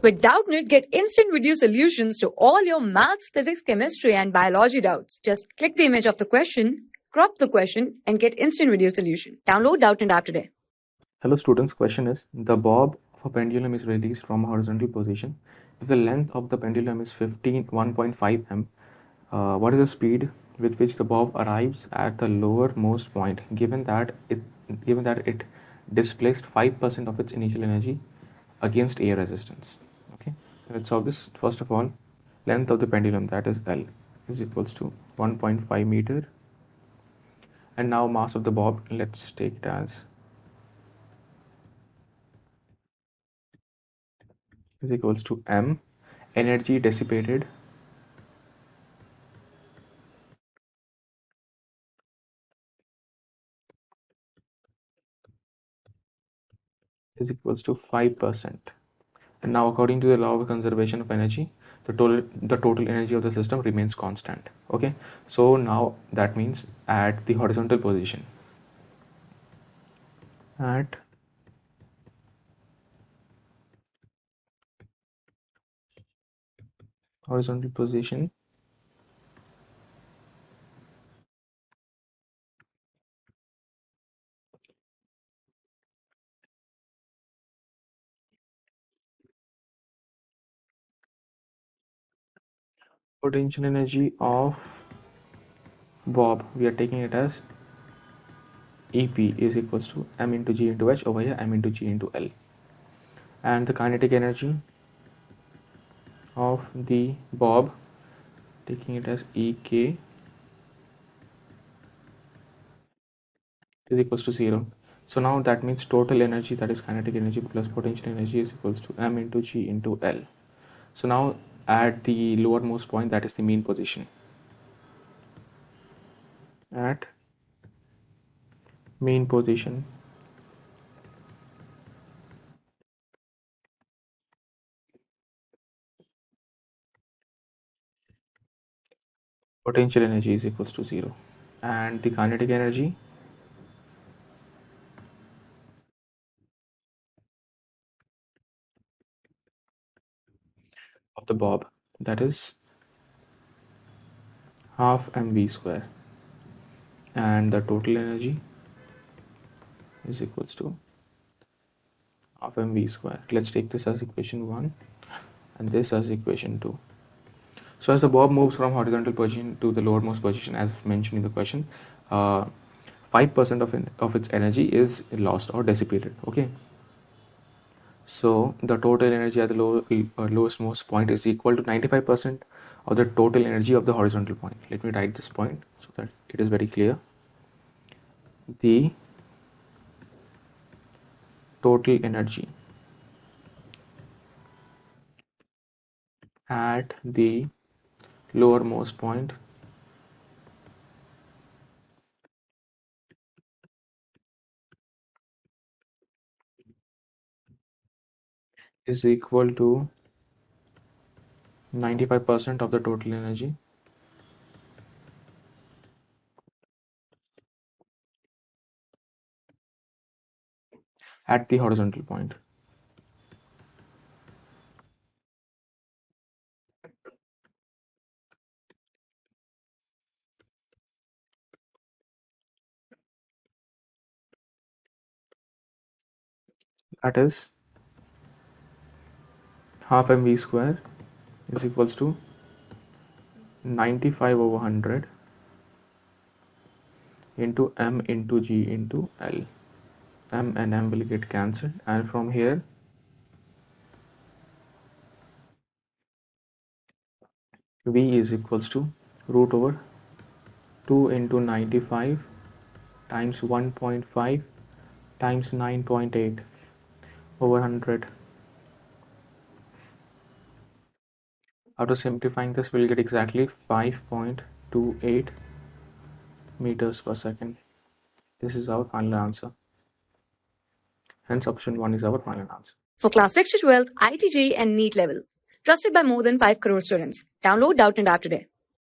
With Doubtnut, get instant video solutions to all your maths, physics, chemistry, and biology doubts. Just click the image of the question, crop the question, and get instant video solution. Download Doubtnut app today. Hello students, question is, the bob of a pendulum is released from a horizontal position. If the length of the pendulum is 1.5 m, what is the speed with which the bob arrives at the lowermost point, given that it displaced 5% of its initial energy against air resistance? Okay, let's solve this. First of all, length of the pendulum, that is L, is equals to 1.5 meter, and now mass of the bob, let's take it as is equals to m. Energy dissipated is equals to 5%. And now, according to the law of conservation of energy, the total energy of the system remains constant. Okay, so now that means at the horizontal position, at horizontal position, potential energy of bob, we are taking it as EP is equals to m into g into h, over here m into g into L, and the kinetic energy of the bob, taking it as EK, is equals to 0. So now that means total energy, that is kinetic energy plus potential energy, is equals to m into g into L. So now at the lowermost point, that is the mean position, at mean position, potential energy is equals to 0, and the kinetic energy of the bob, that is half mv square, and the total energy is equals to half mv square. Let's take this as equation 1 and this as equation 2. So as the bob moves from horizontal position to the lowermost position, as mentioned in the question, 5% of its energy is lost or dissipated. Okay, so the total energy at the lowest most point is equal to 95% of the total energy of the horizontal point. Let me write this point so that it is very clear. The total energy at the lowermost point is equal to 95% of the total energy at the horizontal point. That is half mv square is equals to 95 over 100 into m into g into L. M and M will get cancelled, and from here V is equals to root over 2 into 95 times 1.5 times 9.8 over 100. After simplifying this, we'll get exactly 5.28 meters per second. This is our final answer. Hence, option 1 is our final answer. For class 6 to 12, IIT JEE and NEET level. Trusted by more than 5 crore students. Download Doubtnut app today.